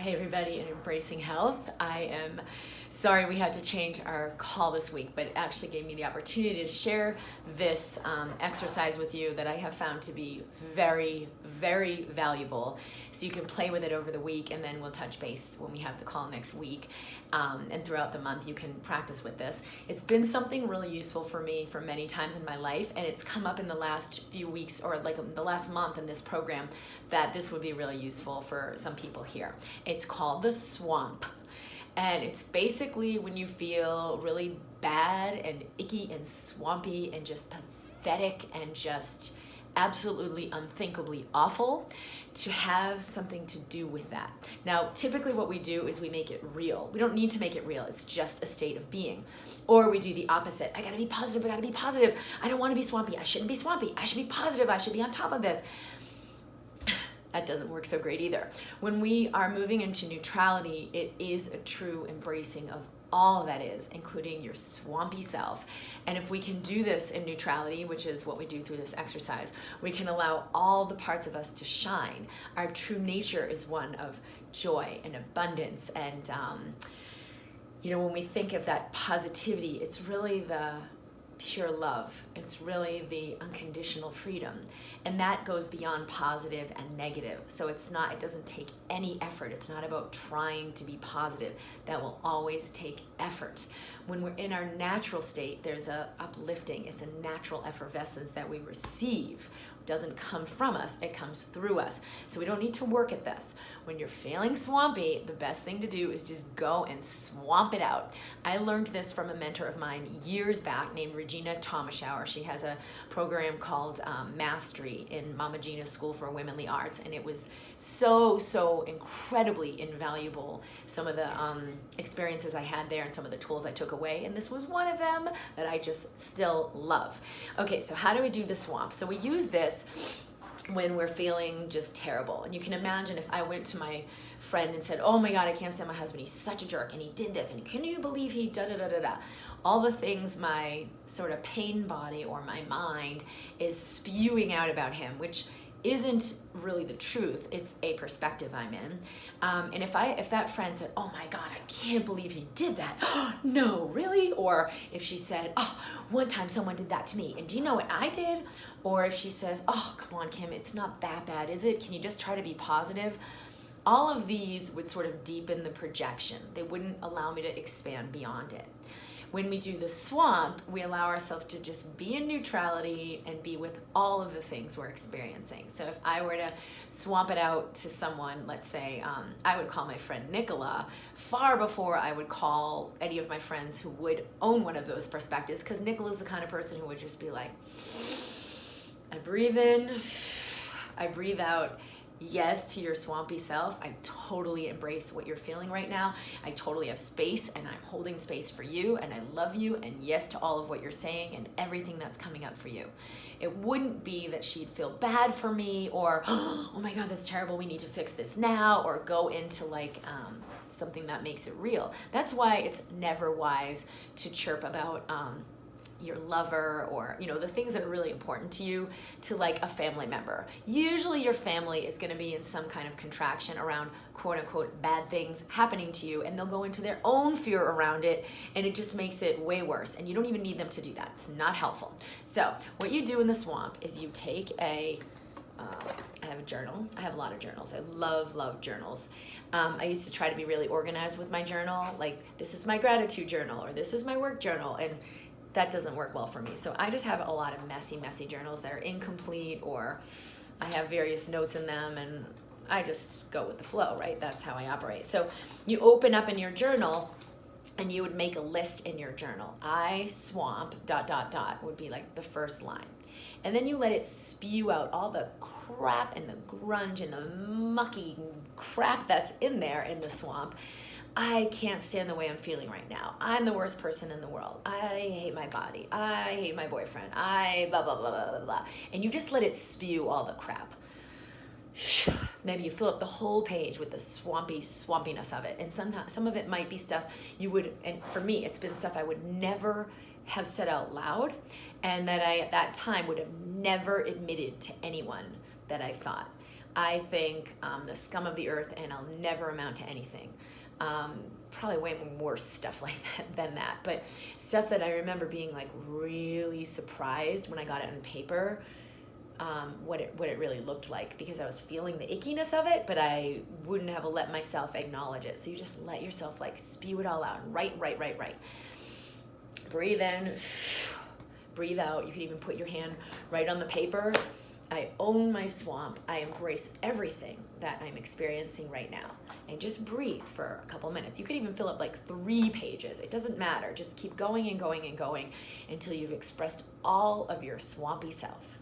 Hey everybody in Embracing Health. I am sorry we had to change our call this week, but it actually gave me the opportunity to share this exercise with you that I have found to be very, very valuable. So you can play with it over the week, and then we'll touch base when we have the call next week. And throughout the month, you can practice with this. It's been something really useful for me for many times in my life, and it's come up in the last few weeks or like the last month in this program that this would be really useful for some people here. It's called the swamp. And it's basically when you feel really bad and icky and swampy and just pathetic and just absolutely unthinkably awful, to have something to do with that. Now, typically what we do is we make it real. We don't need to make it real. It's just a state of being. Or we do the opposite. I gotta be positive. I gotta be positive. I don't want to be swampy. I shouldn't be swampy. I should be positive. I should be on top of this. That doesn't work so great either. When we are moving into neutrality, it is a true embracing of all that is, including your swampy self. And if we can do this in neutrality, which is what we do through this exercise, we can allow all the parts of us to shine. Our true nature is one of joy and abundance. And, when we think of that positivity, it's really the pure love. It's really the unconditional freedom. And that goes beyond positive and negative. So it doesn't take any effort. It's not about trying to be positive. That will always take effort. When we're in our natural state, there's a uplifting. It's a natural effervescence that we receive. It doesn't come from us, it comes through us. So we don't need to work at this. When you're feeling swampy, the best thing to do is just go and swamp it out. I learned this from a mentor of mine years back named Regina Thomashauer. She has a program called Mastery in Mama Gina's School for Womenly Arts, and it was so incredibly invaluable. Some of the experiences I had there and some of the tools I took away, and this was one of them that I just still love. Okay, so how do we do the swamp? So we use this when we're feeling just terrible. And you can imagine if I went to my friend and said, oh my God, I can't stand my husband, he's such a jerk, and he did this, and can you believe he da-da-da-da-da. All the things my sort of pain body or my mind is spewing out about him, which isn't really the truth. It's a perspective I'm in. And if that friend said, oh my God, I can't believe he did that. Oh, no, really? Or if she said, oh, one time someone did that to me, and do you know what I did? Or if she says, oh, come on, Kim, it's not that bad, is it? Can you just try to be positive? All of these would sort of deepen the projection. They wouldn't allow me to expand beyond it. When we do the swamp, we allow ourselves to just be in neutrality and be with all of the things we're experiencing. So if I were to swamp it out to someone, let's say, I would call my friend Nicola far before I would call any of my friends who would own one of those perspectives, because Nicola's the kind of person who would just be like, I breathe in, I breathe out. Yes to your swampy self. I totally embrace what you're feeling right now. I totally have space, and I'm holding space for you, and I love you, and yes to all of what you're saying and everything that's coming up for you. It wouldn't be that she'd feel bad for me or, oh my God, that's terrible, we need to fix this now, or go into like something that makes it real. That's why it's never wise to chirp about your lover or the things that are really important to you to like a family member. Usually your family is going to be in some kind of contraction around quote unquote bad things happening to you, and they'll go into their own fear around it, and it just makes it way worse, and you don't even need them to do that. It's not helpful. So what you do in the swamp is you take I have a journal. I have a lot of journals. I love journals. I used to try to be really organized with my journal, like this is my gratitude journal or this is my work journal, and that doesn't work well for me. So I just have a lot of messy journals that are incomplete, or I have various notes in them, and I just go with the flow, right? That's how I operate. So you open up in your journal and you would make a list in your journal. I swamp ... would be like the first line. And then you let it spew out all the crap and the grunge and the mucky crap that's in there in the swamp. I can't stand the way I'm feeling right now. I'm the worst person in the world. I hate my body. I hate my boyfriend. I blah, blah, blah, blah, blah, blah. And you just let it spew all the crap. Maybe you fill up the whole page with the swampiness of it. And sometimes some of it might be stuff you would, and for me, it's been stuff I would never have said out loud, and that I, at that time, would have never admitted to anyone that I thought. I think the scum of the earth, and I'll never amount to anything. Probably way worse stuff like that than that, but stuff that I remember being like really surprised when I got it on paper, what it really looked like, because I was feeling the ickiness of it, but I wouldn't have let myself acknowledge it. So you just let yourself like spew it all out and write. Breathe in, breathe out. You can even put your hand right on the paper. I own my swamp. I embrace everything that I'm experiencing right now. And just breathe for a couple minutes. You could even fill up like 3 pages. It doesn't matter. Just keep going and going and going until you've expressed all of your swampy self.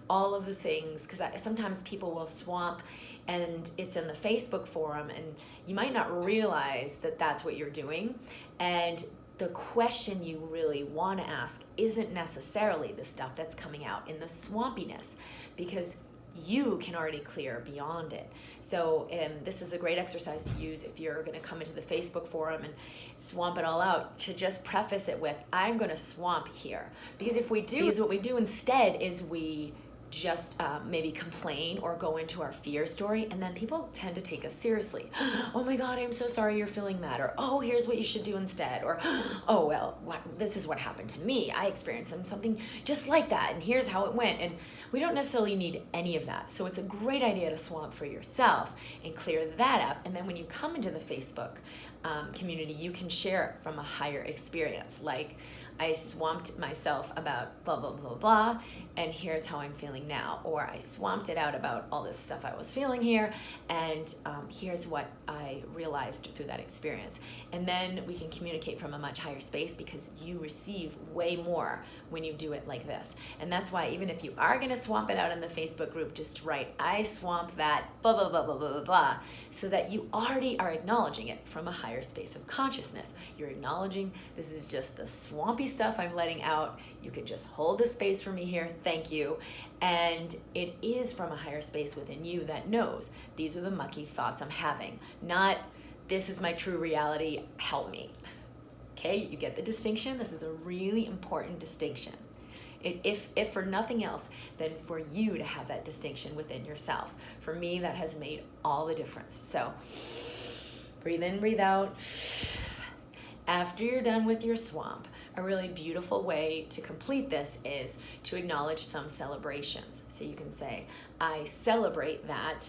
All of the things, because sometimes people will swamp and it's in the Facebook forum and you might not realize that that's what you're doing. And the question you really want to ask isn't necessarily the stuff that's coming out in the swampiness, because you can already clear beyond it. So this is a great exercise to use if you're going to come into the Facebook forum and swamp it all out, to just preface it with, I'm going to swamp here. Because if we do, what we do instead is we just maybe complain or go into our fear story, and then people tend to take us seriously. Oh my God, I'm so sorry you're feeling that. Or, oh, here's what you should do instead. Or, oh, well, this is what happened to me. I experienced something just like that, and here's how it went. And we don't necessarily need any of that. So it's a great idea to swamp for yourself and clear that up. And then when you come into the Facebook community, you can share it from a higher experience. Like, I swamped myself about blah, blah, blah, blah, and here's how I'm feeling now. Or I swamped it out about all this stuff I was feeling here, and here's what I realized through that experience. And then we can communicate from a much higher space, because you receive way more when you do it like this. And that's why even if you are going to swamp it out in the Facebook group, just write, I swamp that, blah, blah, blah, blah, blah, blah, blah, so that you already are acknowledging it from a higher space of consciousness. You're acknowledging this is just the swampy stuff I'm letting out. You can just hold the space for me here. Thank you. And it is from a higher space within you that knows these are the mucky thoughts I'm having, not this is my true reality, help me. Okay, you get the distinction? This is a really important distinction. If for nothing else, then for you to have that distinction within yourself. For me, that has made all the difference. So breathe in, breathe out. After you're done with your swamp, a really beautiful way to complete this is to acknowledge some celebrations. So you can say, I celebrate that,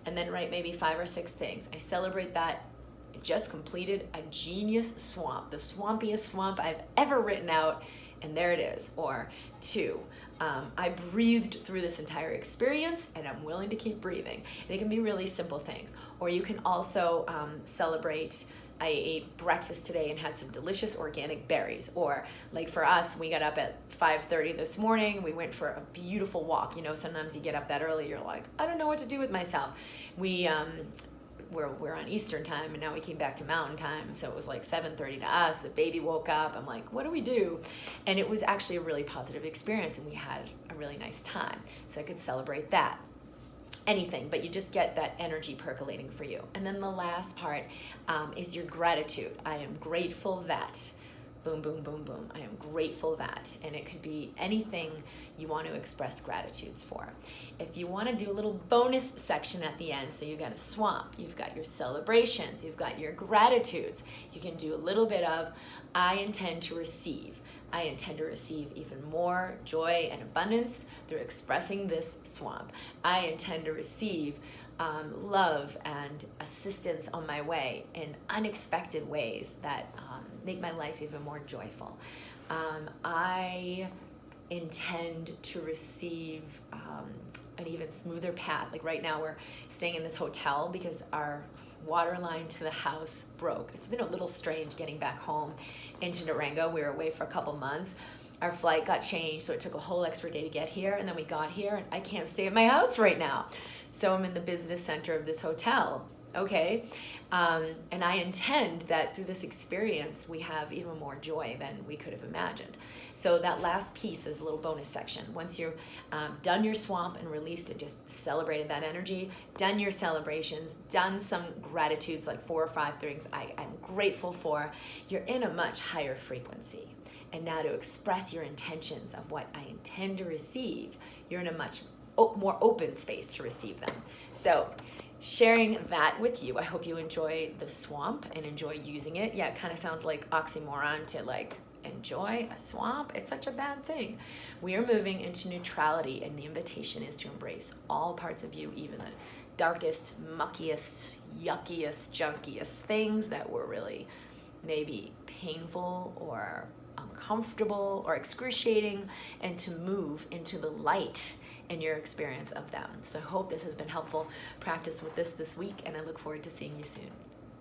and then write maybe 5 or 6 things. I celebrate that I just completed a genius swamp, the swampiest swamp I've ever written out, and there it is. Or 2, I breathed through this entire experience and I'm willing to keep breathing. They can be really simple things. Or you can also celebrate, I ate breakfast today and had some delicious organic berries. Or like for us, we got up at 5:30 this morning. We went for a beautiful walk. You know, sometimes you get up that early, you're like, I don't know what to do with myself. We're on Eastern time, and now we came back to Mountain time, so it was like 7:30 to us. The baby woke up. I'm like, what do we do? And it was actually a really positive experience, and we had a really nice time. So I could celebrate that. Anything, but you just get that energy percolating for you. And then the last part is your gratitude. I am grateful that, boom, boom, boom, boom. I am grateful that. And it could be anything you want to express gratitudes for. If you want to do a little bonus section at the end, so you got a swamp, you've got your celebrations, you've got your gratitudes, you can do a little bit of, I intend to receive. I intend to receive even more joy and abundance through expressing this swamp. I intend to receive love and assistance on my way in unexpected ways that make my life even more joyful. I intend to receive an even smoother path. Like right now we're staying in this hotel because our water line to the house broke. It's been a little strange getting back home into Durango. We were away for a couple months. Our flight got changed, so it took a whole extra day to get here, and then we got here, and I can't stay at my house right now. So I'm in the business center of this hotel, okay? And I intend that through this experience, we have even more joy than we could have imagined. So that last piece is a little bonus section. Once you're done your swamp and released and just celebrated that energy, done your celebrations, done some gratitudes, like 4 or 5 things I'm grateful for, you're in a much higher frequency. And now to express your intentions of what I intend to receive, you're in a much more open space to receive them. So sharing that with you, I hope you enjoy the swamp and enjoy using it. Yeah, it kind of sounds like oxymoron to like enjoy a swamp. It's such a bad thing. We are moving into neutrality, and the invitation is to embrace all parts of you, even the darkest, muckiest, yuckiest, junkiest things that were really maybe painful or uncomfortable or excruciating, and to move into the light in your experience of them. So I hope this has been helpful. Practice with this week, and I look forward to seeing you soon.